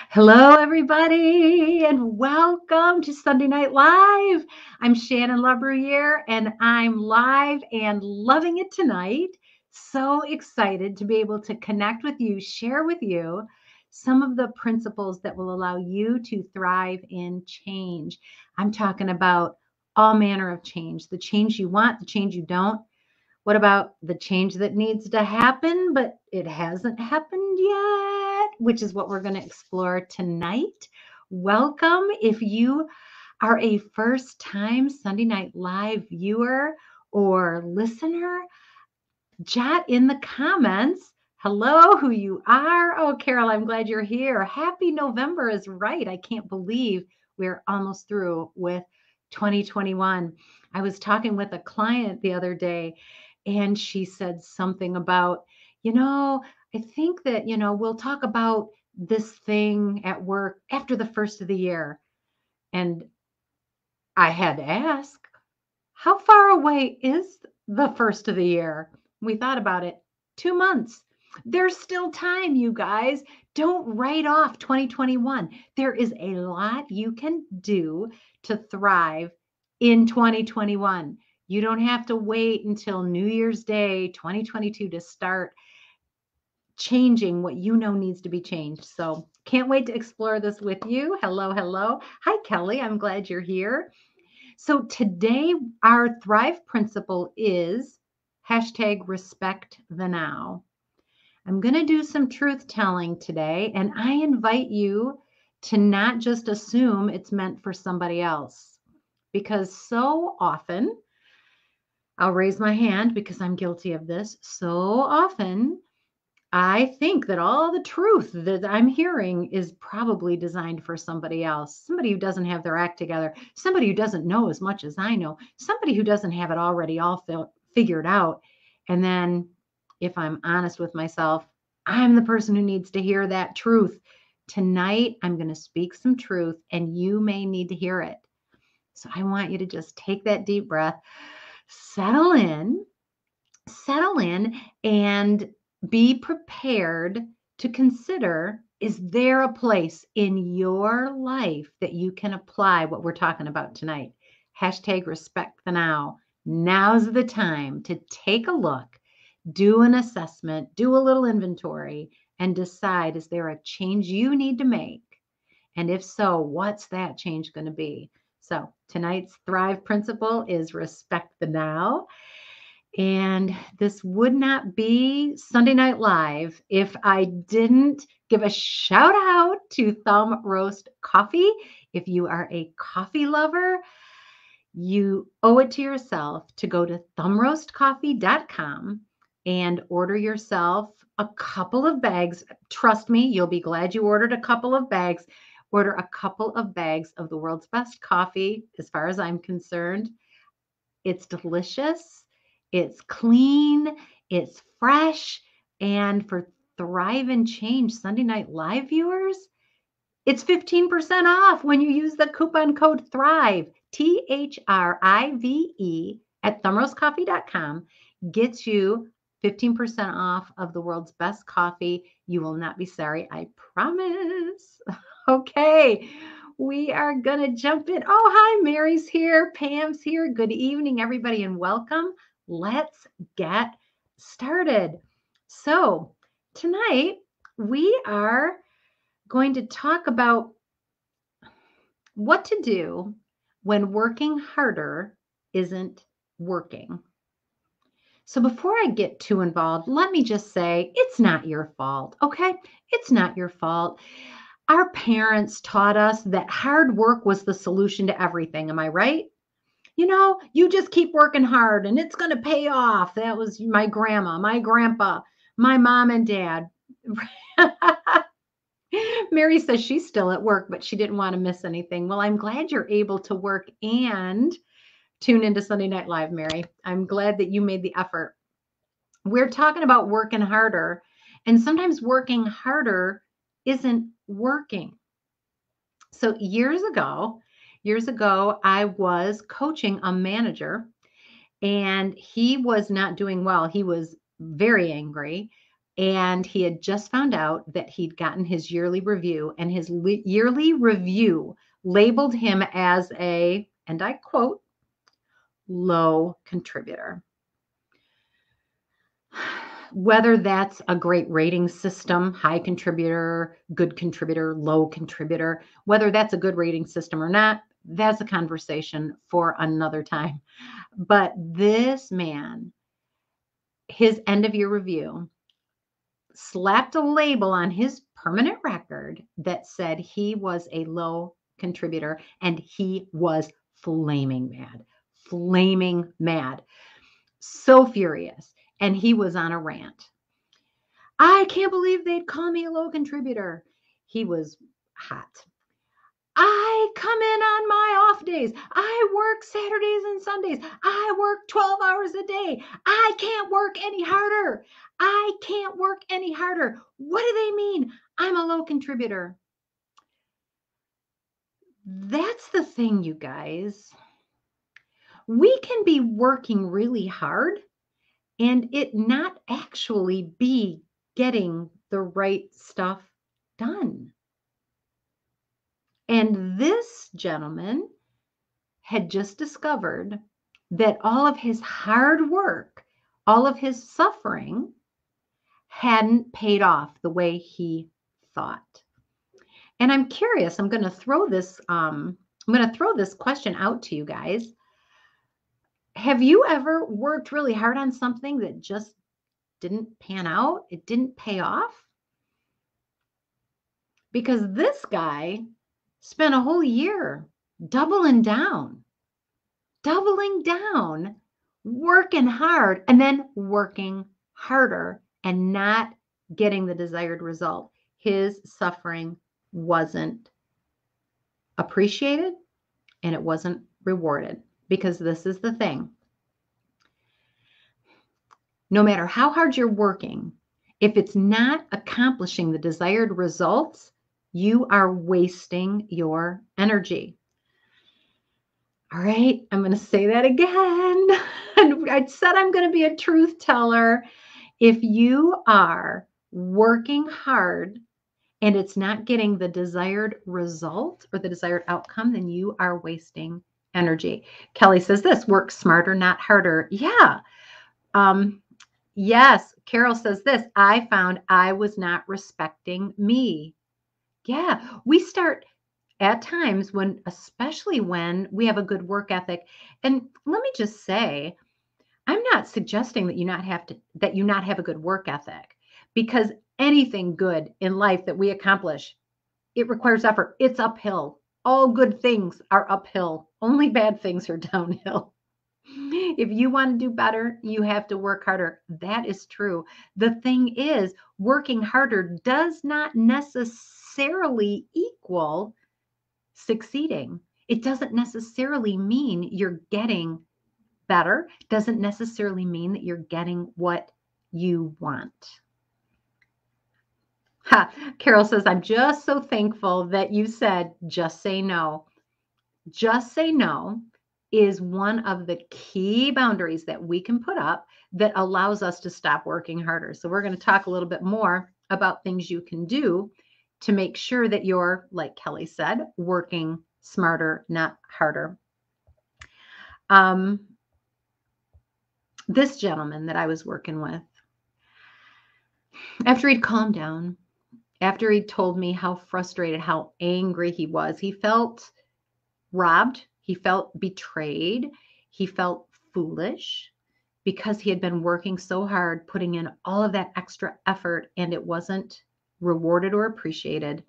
Hello, everybody, and welcome to Sunday Night Live. I'm Shannon LaBruyere, and I'm live and loving it tonight. So excited to be able to connect with you, share with you some of the principles that will allow you to thrive in change. I'm talking about all manner of change, the change you want, the change you don't. What about the change that needs to happen, but it hasn't happened yet, which is what we're going to explore tonight. Welcome. If you are a first time Sunday Night Live viewer or listener, jot in the comments. Hello, who you are. Oh, Carol, I'm glad you're here. Happy November is right. I can't believe we're almost through with 2021. I was talking with a client the other day, and she said something about, I think that, we'll talk about this thing at work after the first of the year. And I had to ask, how far away is the first of the year? We thought about it. 2 months. There's still time, you guys. Don't write off 2021. There is a lot you can do to thrive in 2021. You don't have to wait until New Year's Day 2022 to start changing what you know needs to be changed. So, can't wait to explore this with you. Hello, hello. Hi, Kelly. I'm glad you're here. So today, our Thrive principle is hashtag respect the now. I'm going to do some truth telling today, and I invite you to not just assume it's meant for somebody else. Because so often, I'll raise my hand because I'm guilty of this. So often, I think that all the truth that I'm hearing is probably designed for somebody else, somebody who doesn't have their act together, somebody who doesn't know as much as I know, somebody who doesn't have it already all figured out. And then, if I'm honest with myself, I'm the person who needs to hear that truth. Tonight, I'm going to speak some truth, and you may need to hear it. So I want you to just take that deep breath, settle in, settle in and be prepared to consider, is there a place in your life that you can apply what we're talking about tonight? Hashtag respect the now. Now's the time to take a look, do an assessment, do a little inventory, and decide, is there a change you need to make? And if so, what's that change going to be? So tonight's Thrive principle is respect the now. And this would not be Sunday Night Live if I didn't give a shout out to Thumb Roast Coffee. If you are a coffee lover, you owe it to yourself to go to thumbroastcoffee.com and order yourself a couple of bags. Trust me, you'll be glad you ordered a couple of bags. Order a couple of bags of the world's best coffee, as far as I'm concerned. It's delicious, it's clean, it's fresh, and for Thrive and Change Sunday Night Live viewers, it's 15% off when you use the coupon code THRIVE, THRIVE, at thumbroastcoffee.com. Gets you 15% off of the world's best coffee. You will not be sorry, I promise. Okay, we are going to jump in. Oh, hi, Mary's here. Pam's here. Good evening, everybody, and welcome. Let's get started. So, tonight we are going to talk about what to do when working harder isn't working. So before I get too involved, let me just say it's not your fault, okay? It's not your fault. Our parents taught us that hard work was the solution to everything. Am I right? You just keep working hard and it's going to pay off. That was my grandma, my grandpa, my mom and dad. Mary says she's still at work, but she didn't want to miss anything. Well, I'm glad you're able to work and tune into Sunday Night Live, Mary. I'm glad that you made the effort. We're talking about working harder, and sometimes working harder isn't working. So years ago, I was coaching a manager, and he was not doing well. He was very angry. And he had just found out that he'd gotten his yearly review, and his yearly review labeled him as a, and I quote, low contributor. Whether that's a great rating system, high contributor, good contributor, low contributor, whether that's a good rating system or not, that's a conversation for another time. But this man, his end of year review, slapped a label on his permanent record that said he was a low contributor, and he was flaming mad, so furious. And he was on a rant. I can't believe they'd call me a low contributor. He was hot. I come in on my off days. I work Saturdays and Sundays. I work 12 hours a day. I can't work any harder. I can't work any harder. What do they mean? I'm a low contributor. That's the thing, you guys. We can be working really hard and it not actually be getting the right stuff done. And this gentleman had just discovered that all of his hard work, all of his suffering hadn't paid off the way he thought. And I'm curious, I'm going to throw this question out to you guys. Have you ever worked really hard on something that just didn't pan out? It didn't pay off? Because this guy spent a whole year doubling down, working hard, and then working harder and not getting the desired result. His suffering wasn't appreciated and it wasn't rewarded, because this is the thing. No matter how hard you're working, if it's not accomplishing the desired results, you are wasting your energy. All right, I'm going to say that again. And I said I'm going to be a truth teller. If you are working hard and it's not getting the desired result or the desired outcome, then you are wasting energy. Kelly says this: work smarter, not harder. Yeah. Yes. Carol says this: I found I was not respecting me. Yeah. We start at times when, especially when we have a good work ethic. And let me just say, I'm not suggesting that you not have a good work ethic, because anything good in life that we accomplish, it requires effort. It's uphill. All good things are uphill. Only bad things are downhill. If you want to do better, you have to work harder. That is true. The thing is, working harder does not necessarily equal succeeding. It doesn't necessarily mean you're getting better, doesn't necessarily mean that you're getting what you want. Carol says, I'm just so thankful that you said, just say no. Just say no is one of the key boundaries that we can put up that allows us to stop working harder. So we're going to talk a little bit more about things you can do to make sure that you're, like Kelly said, working smarter, not harder. This gentleman that I was working with, after he'd calmed down, after he told me how frustrated, how angry he was, he felt robbed. He felt betrayed. He felt foolish because he had been working so hard, putting in all of that extra effort, and it wasn't rewarded or appreciated.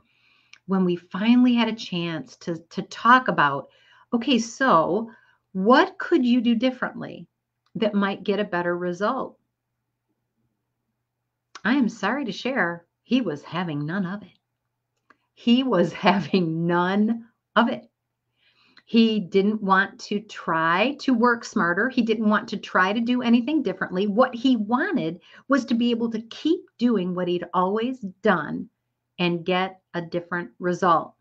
When we finally had a chance to talk about, okay, so what could you do differently that might get a better result? I am sorry to share, he was having none of it. He was having none of it. He didn't want to try to work smarter. He didn't want to try to do anything differently. What he wanted was to be able to keep doing what he'd always done and get a different result.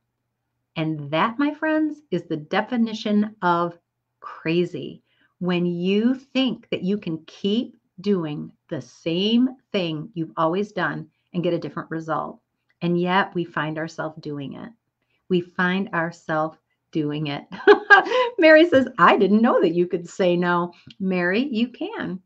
And that, my friends, is the definition of crazy. When you think that you can keep doing the same thing you've always done and get a different result. And yet we find ourselves doing it. We find ourselves doing it. Mary says, I didn't know that you could say no. Mary, you can.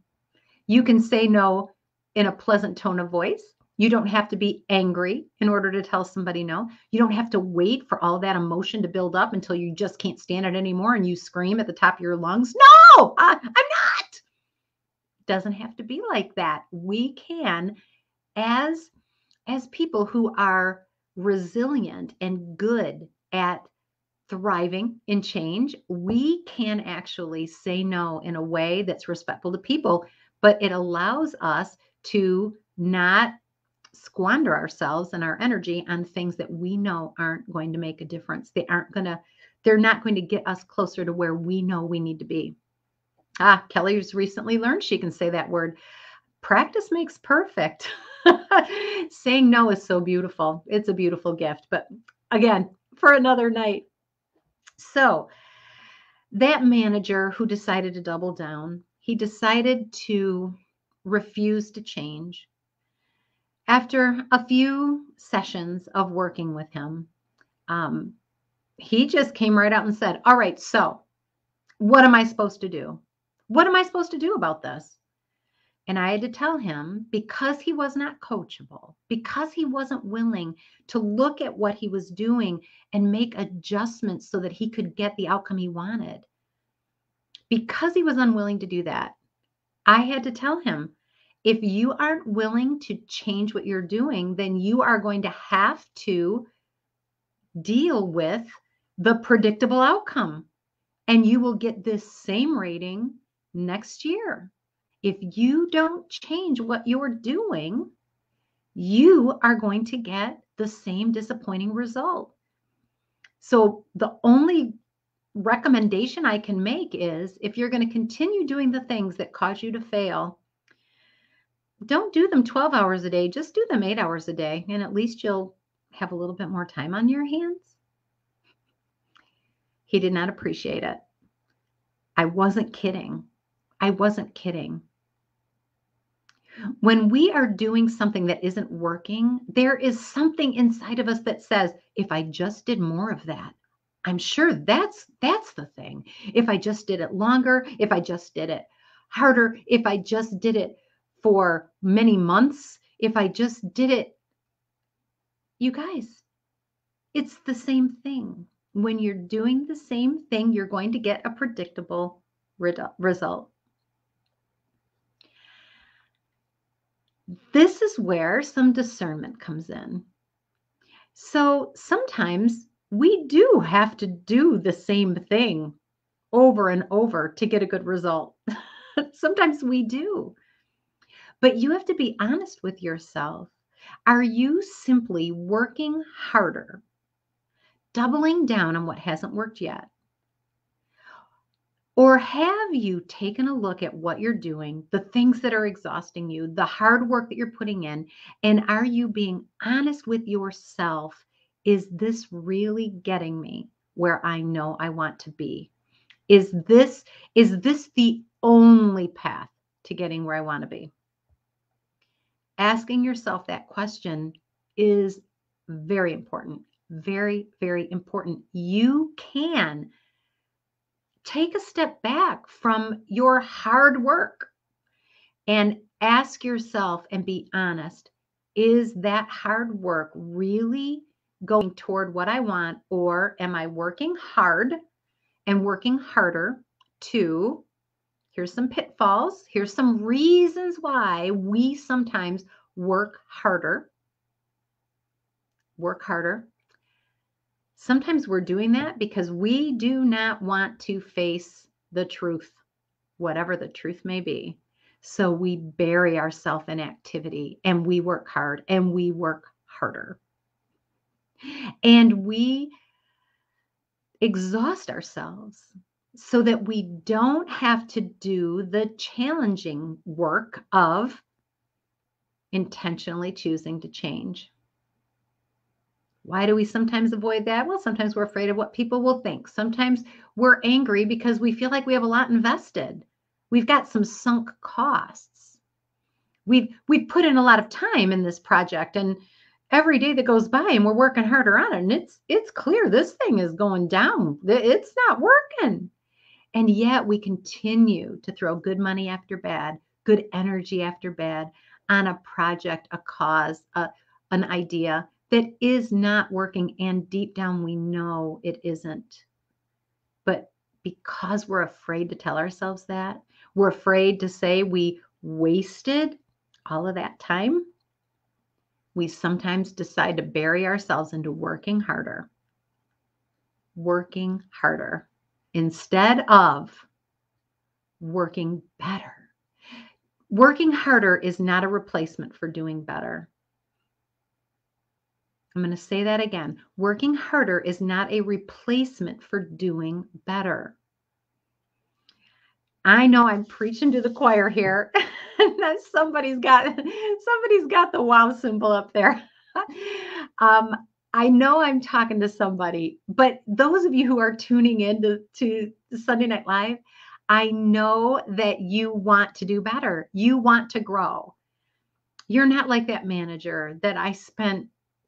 You can say no in a pleasant tone of voice. You don't have to be angry in order to tell somebody no. You don't have to wait for all that emotion to build up until you just can't stand it anymore and you scream at the top of your lungs, no, I'm not. Doesn't have to be like that. We can, as people who are resilient and good at thriving in change, we can actually say no in a way that's respectful to people, but it allows us to not squander ourselves and our energy on things that we know aren't going to make a difference. They're not going to get us closer to where we know we need to be. Kelly's recently learned she can say that word. Practice makes perfect. Saying no is so beautiful. It's a beautiful gift, but again, for another night. So that manager who decided to double down, he decided to refuse to change. After a few sessions of working with him, he just came right out and said, all right, so what am I supposed to do? What am I supposed to do about this? And I had to tell him, because he was not coachable, because he wasn't willing to look at what he was doing and make adjustments so that he could get the outcome he wanted. Because he was unwilling to do that, I had to tell him, if you aren't willing to change what you're doing, then you are going to have to deal with the predictable outcome. And you will get this same rating next year. If you don't change what you're doing, you are going to get the same disappointing result. So the only recommendation I can make is, if you're going to continue doing the things that cause you to fail, don't do them 12 hours a day. Just do them 8 hours a day. And at least you'll have a little bit more time on your hands. He did not appreciate it. I wasn't kidding. I wasn't kidding. When we are doing something that isn't working, there is something inside of us that says, if I just did more of that, I'm sure that's the thing. If I just did it longer, if I just did it harder, if I just did it for many months, if I just did it, you guys, it's the same thing. When you're doing the same thing, you're going to get a predictable result. This is where some discernment comes in. So sometimes we do have to do the same thing over and over to get a good result. Sometimes we do. But you have to be honest with yourself. Are you simply working harder, doubling down on what hasn't worked yet? Or have you taken a look at what you're doing, the things that are exhausting you, the hard work that you're putting in, and are you being honest with yourself? Is this really getting me where I know I want to be? Is this the only path to getting where I want to be? Asking yourself that question is very important. Very, very important. You can take a step back from your hard work and ask yourself and be honest, is that hard work really going toward what I want, or am I working hard and working harder to, here's some pitfalls, here's some reasons why we sometimes work harder. Sometimes we're doing that because we do not want to face the truth, whatever the truth may be. So we bury ourselves in activity and we work hard and we work harder. And we exhaust ourselves so that we don't have to do the challenging work of intentionally choosing to change. Why do we sometimes avoid that? Well, sometimes we're afraid of what people will think. Sometimes we're angry because we feel like we have a lot invested. We've got some sunk costs. We've put in a lot of time in this project, and every day that goes by and we're working harder on it, and it's clear this thing is going down. It's not working. And yet we continue to throw good money after bad, good energy after bad on a project, a cause, an idea that is not working. And deep down, we know it isn't. But because we're afraid to tell ourselves that, we're afraid to say we wasted all of that time, we sometimes decide to bury ourselves into working harder instead of working better. Working harder is not a replacement for doing better. I'm going to say that again. Working harder is not a replacement for doing better. I know I'm preaching to the choir here. somebody's got the wow symbol up there. I know I'm talking to somebody, but those of you who are tuning in to Sunday Night Live, I know that you want to do better. You want to grow. You're not like that manager that I spent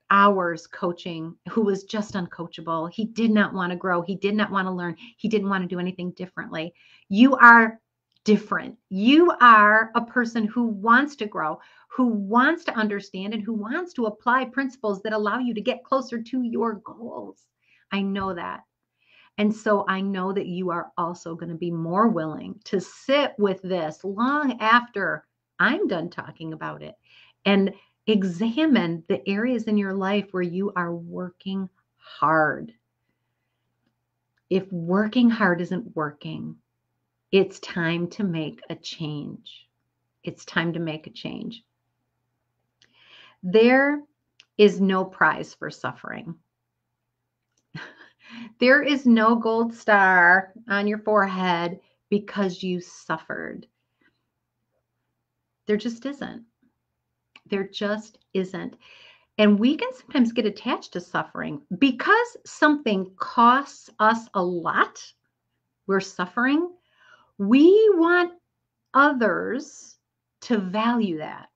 hours coaching who was just uncoachable. He did not want to grow. He did not want to learn. He didn't want to do anything differently. You are different. You are a person who wants to grow, who wants to understand, and who wants to apply principles that allow you to get closer to your goals. I know that. And so I know that you are also going to be more willing to sit with this long after I'm done talking about it and examine the areas in your life where you are working hard. If working hard isn't working, it's time to make a change. It's time to make a change. There is no prize for suffering. There is no gold star on your forehead because you suffered. There just isn't. There just isn't. And we can sometimes get attached to suffering because something costs us a lot. We're suffering. We want others to value that.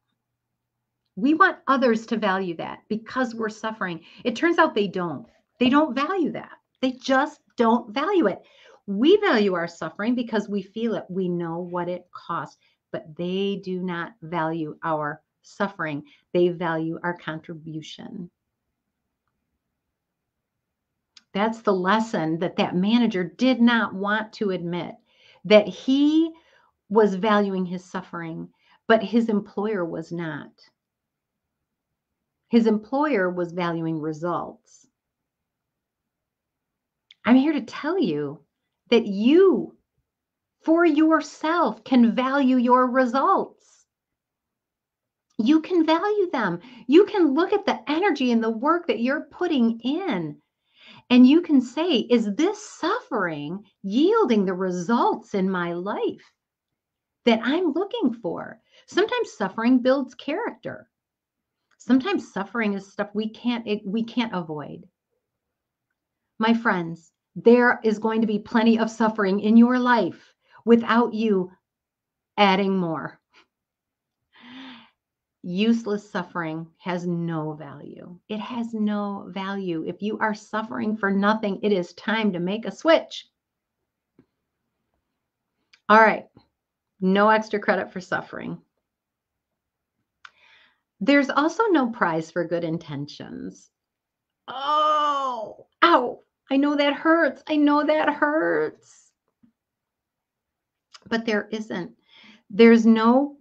We want others to value that because we're suffering. It turns out they don't. They don't value that. They just don't value it. We value our suffering because we feel it. We know what it costs, but they do not value our suffering. They value our contribution. That's the lesson that manager did not want to admit, that he was valuing his suffering, but his employer was not. His employer was valuing results. I'm here to tell you that you, for yourself, can value your results. You can value them. You can look at the energy and the work that you're putting in, and you can say, is this suffering yielding the results in my life that I'm looking for? Sometimes suffering builds character. Sometimes suffering is stuff we can't avoid. My friends, there is going to be plenty of suffering in your life without you adding more. Useless suffering has no value. It has no value. If you are suffering for nothing, it is time to make a switch. All right. No extra credit for suffering. There's also no prize for good intentions. Oh, ow. I know that hurts. I know that hurts. But there isn't. There's no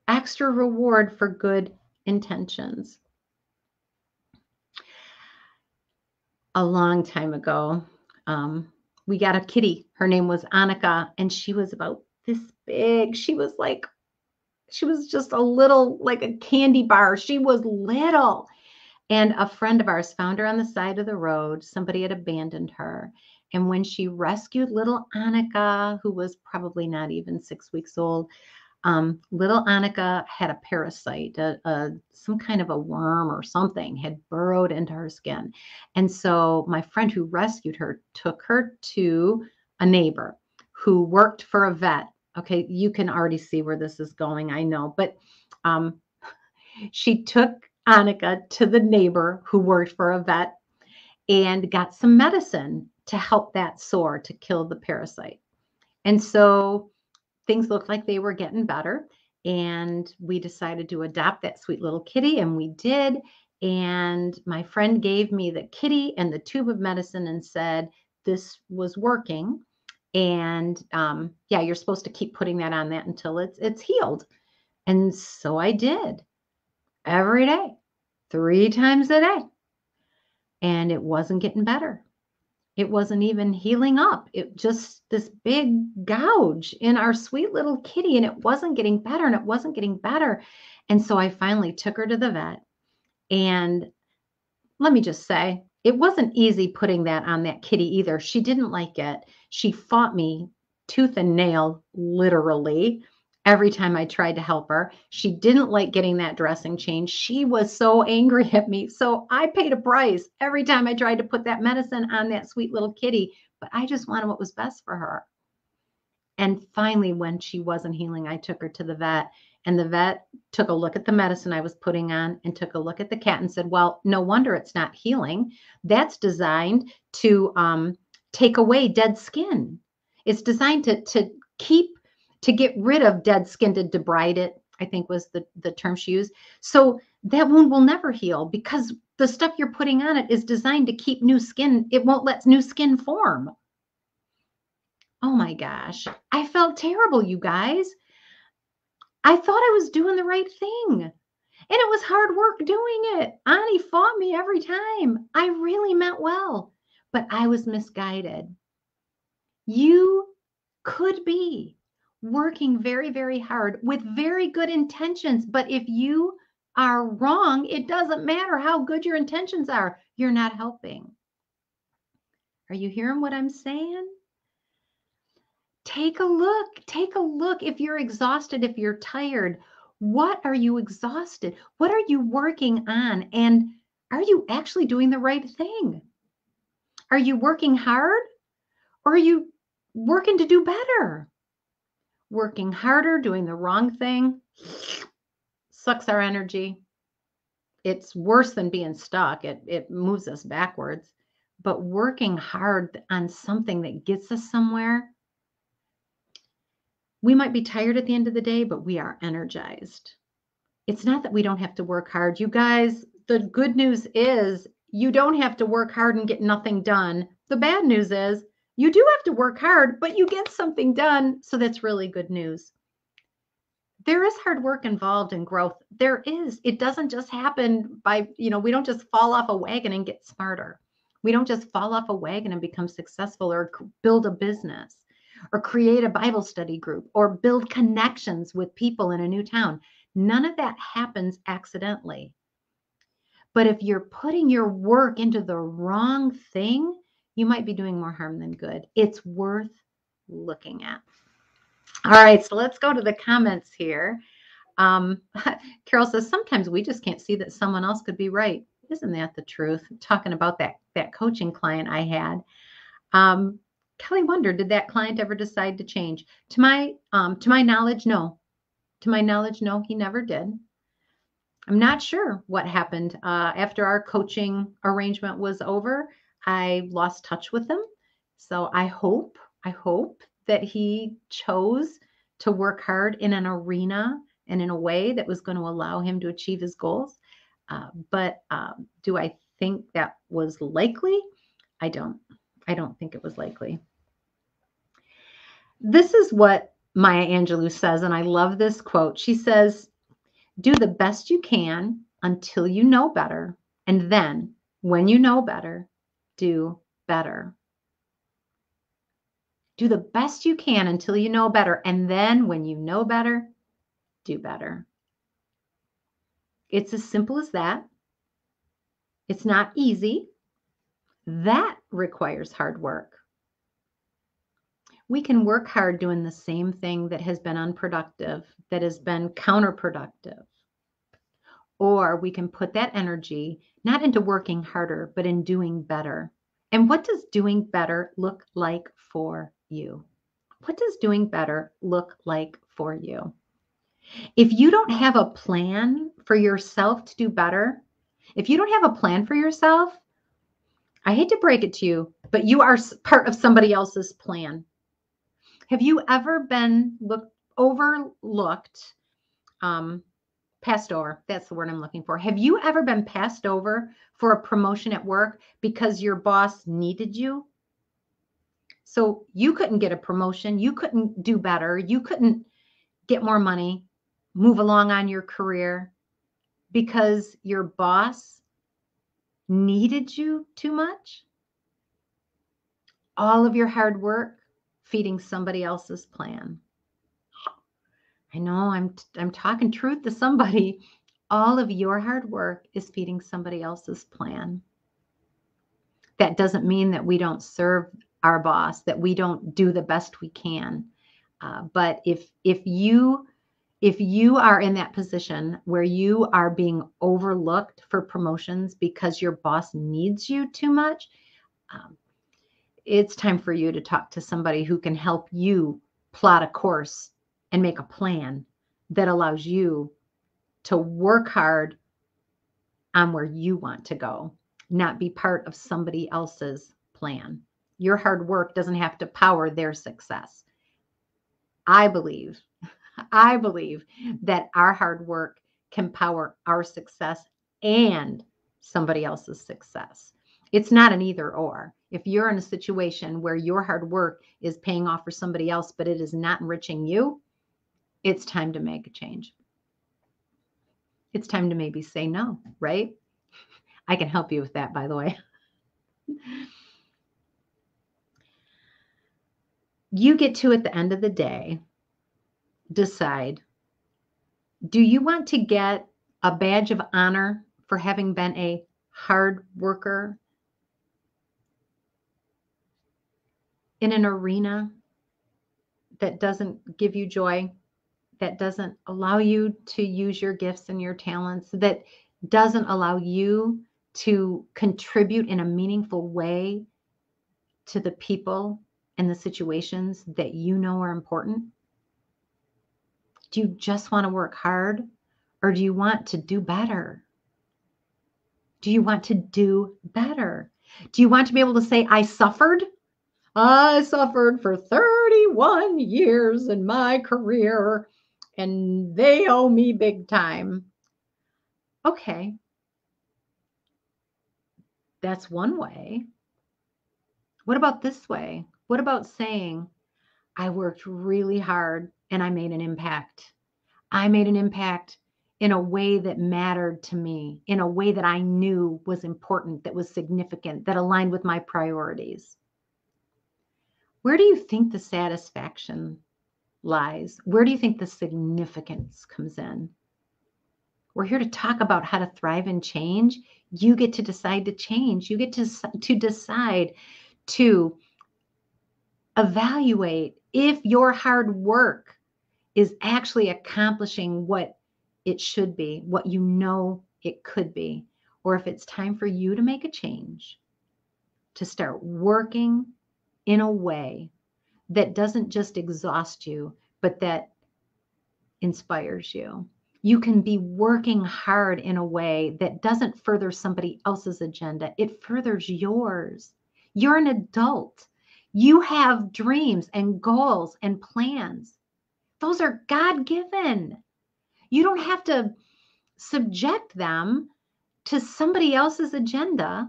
extra reward for good intentions. A long time ago, we got a kitty. Her name was Annika, and she was about this big. She was just a little, like a candy bar. She was little. And a friend of ours found her on the side of the road. Somebody had abandoned her. And when she rescued little Annika, who was probably not even 6 weeks old, little Annika had a parasite, some kind of a worm or something had burrowed into her skin. And so my friend who rescued her took her to a neighbor who worked for a vet. Okay, you can already see where this is going, I know. But Um, she took Annika to the neighbor who worked for a vet and got some medicine to help that sore to kill the parasite. And so things looked like they were getting better. And we decided to adopt that sweet little kitty, and we did. And my friend gave me the kitty and the tube of medicine and said, this was working. And yeah, you're supposed to keep putting that on that until it's healed. And so I did every day, 3 times a day. And it wasn't getting better. It wasn't even healing up. It just this big gouge in our sweet little kitty, and it wasn't getting better and it wasn't getting better. And so I finally took her to the vet. And let me just say, it wasn't easy putting that on that kitty either. She didn't like it. She fought me tooth and nail, literally, every time I tried to help her. She didn't like getting that dressing changed. She was so angry at me. So I paid a price every time I tried to put that medicine on that sweet little kitty, but I just wanted what was best for her. And finally, when she wasn't healing, I took her to the vet, and the vet took a look at the medicine I was putting on and took a look at the cat and said, well, no wonder it's not healing. That's designed to take away dead skin. It's designed to get rid of dead skin, to debride it, I think was the term she used. So that wound will never heal because the stuff you're putting on it is designed to keep new skin. It won't let new skin form. Oh my gosh. I felt terrible, you guys. I thought I was doing the right thing. And it was hard work doing it. Ani fought me every time. I really meant well, but I was misguided. You could be working very, very hard with very good intentions, but if you are wrong, it doesn't matter how good your intentions are. You're not helping. Are you hearing what I'm saying? Take a look. Take a look. If you're exhausted, if you're tired, what are you exhausted? What are you working on? And are you actually doing the right thing? Are you working hard or are you working to do better? Working harder, doing the wrong thing sucks our energy. It's worse than being stuck. It moves us backwards. But working hard on something that gets us somewhere, we might be tired at the end of the day, but we are energized. It's not that we don't have to work hard. You guys, the good news is you don't have to work hard and get nothing done. The bad news is you do have to work hard, but you get something done. So that's really good news. There is hard work involved in growth. There is. It doesn't just happen by, we don't just fall off a wagon and get smarter. We don't just fall off a wagon and become successful or build a business or create a Bible study group or build connections with people in a new town. None of that happens accidentally. But if you're putting your work into the wrong thing, you might be doing more harm than good. It's worth looking at. All right, so let's go to the comments here. Carol says, sometimes we just can't see that someone else could be right. Isn't that the truth? Talking about that coaching client I had. Kelly wondered, did that client ever decide to change? To my knowledge, no. To my knowledge, no, he never did. I'm not sure what happened. After our coaching arrangement was over, I lost touch with him. So I hope that he chose to work hard in an arena and in a way that was going to allow him to achieve his goals. But do I think that was likely? I don't think it was likely. This is what Maya Angelou says, and I love this quote. She says, do the best you can until you know better. And then when you know better, do better. Do the best you can until you know better. And then when you know better, do better. It's as simple as that. It's not easy. That requires hard work. We can work hard doing the same thing that has been unproductive, that has been counterproductive. Or we can put that energy not into working harder, but in doing better. And what does doing better look like for you? What does doing better look like for you? If you don't have a plan for yourself to do better, if you don't have a plan for yourself, I hate to break it to you, but you are part of somebody else's plan. Have you ever been overlooked, passed over? That's the word I'm looking for. Have you ever been passed over for a promotion at work because your boss needed you? So you couldn't get a promotion, you couldn't do better, you couldn't get more money, move along on your career because your boss needed you too much? All of your hard work feeding somebody else's plan. I know I'm talking truth to somebody. All of your hard work is feeding somebody else's plan. That doesn't mean that we don't serve our boss, that we don't do the best we can. But if you are in that position where you are being overlooked for promotions because your boss needs you too much, it's time for you to talk to somebody who can help you plot a course and make a plan that allows you to work hard on where you want to go, not be part of somebody else's plan. Your hard work doesn't have to power their success. I believe that our hard work can power our success and somebody else's success. It's not an either or. If you're in a situation where your hard work is paying off for somebody else, but it is not enriching you, it's time to make a change. It's time to maybe say no, right? I can help you with that, by the way. You get to, at the end of the day, decide, do you want to get a badge of honor for having been a hard worker in an arena that doesn't give you joy, that doesn't allow you to use your gifts and your talents, that doesn't allow you to contribute in a meaningful way to the people and the situations that you know are important? Do you just want to work hard, or do you want to do better? Do you want to do better? Do you want to be able to say, I suffered? I suffered for 31 years in my career and they owe me big time. Okay, that's one way. What about this way? What about saying, I worked really hard and I made an impact? I made an impact in a way that mattered to me, in a way that I knew was important, that was significant, that aligned with my priorities. Where do you think the satisfaction lies? Where do you think the significance comes in? We're here to talk about how to thrive and change. You get to decide to change. You get to decide to evaluate if your hard work is actually accomplishing what it should be, what you know it could be, or if it's time for you to make a change, to start working in a way that doesn't just exhaust you, but that inspires you. You can be working hard in a way that doesn't further somebody else's agenda. It furthers yours. You're an adult. You have dreams and goals and plans. Those are God-given. You don't have to subject them to somebody else's agenda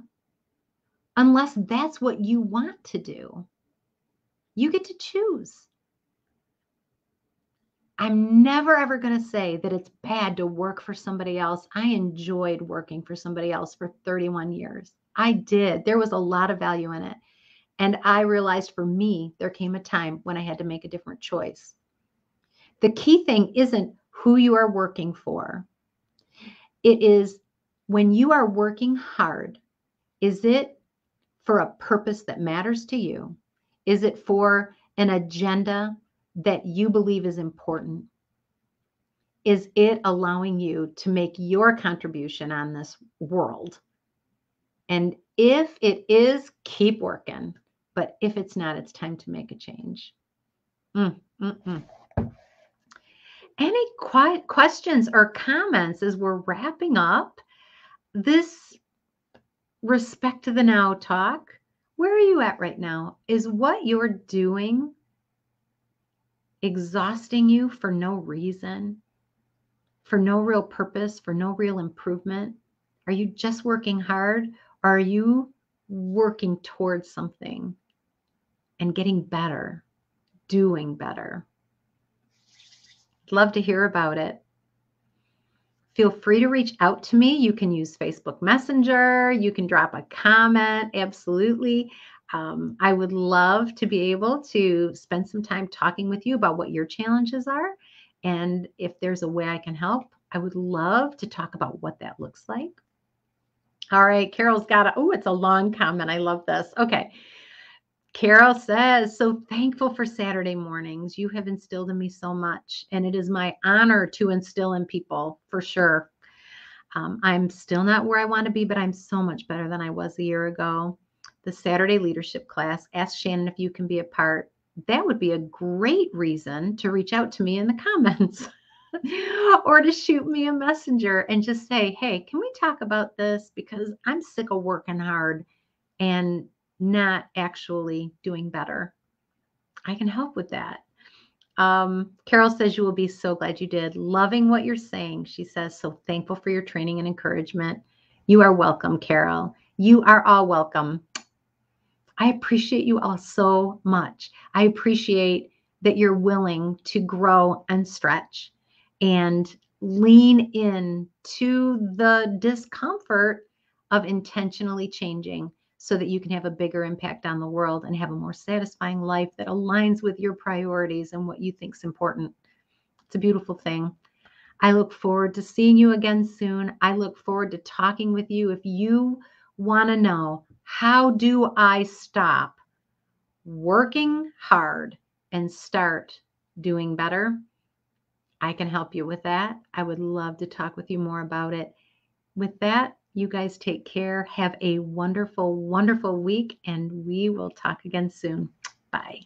unless that's what you want to do. You get to choose. I'm never ever going to say that it's bad to work for somebody else. I enjoyed working for somebody else for 31 years. I did. There was a lot of value in it. And I realized for me, there came a time when I had to make a different choice. The key thing isn't who you are working for. It is, when you are working hard, is it for a purpose that matters to you? Is it for an agenda that you believe is important? Is it allowing you to make your contribution on this world? And if it is, keep working. But if it's not, it's time to make a change. Any questions or comments as we're wrapping up this Respect to the Now talk? Where are you at right now? Is what you're doing exhausting you for no reason, for no real purpose, for no real improvement? Are you just working hard? Or are you working towards something and getting better, doing better? I'd love to hear about it. Feel free to reach out to me. You can use Facebook Messenger. You can drop a comment. Absolutely. I would love to be able to spend some time talking with you about what your challenges are. And if there's a way I can help, I would love to talk about what that looks like. All right, Carol's got it's a long comment. I love this. Okay. Carol says, so thankful for Saturday mornings. You have instilled in me so much, and it is my honor to instill in people for sure. I'm still not where I want to be, but I'm so much better than I was a year ago. The Saturday leadership class, ask Shannon if you can be a part. That would be a great reason to reach out to me in the comments or to shoot me a messenger and just say, hey, can we talk about this? Because I'm sick of working hard and not actually doing better. I can help with that. Carol says you will be so glad you did. Loving what you're saying. She says, so thankful for your training and encouragement. You are welcome, Carol. You are all welcome. I appreciate you all so much. I appreciate that you're willing to grow and stretch and lean in to the discomfort of intentionally changing so that you can have a bigger impact on the world and have a more satisfying life that aligns with your priorities and what you think is important. It's a beautiful thing. I look forward to seeing you again soon. I look forward to talking with you. If you want to know, how do I stop working hard and start doing better? I can help you with that. I would love to talk with you more about it. With that, you guys take care. Have a wonderful, wonderful week, and we will talk again soon. Bye.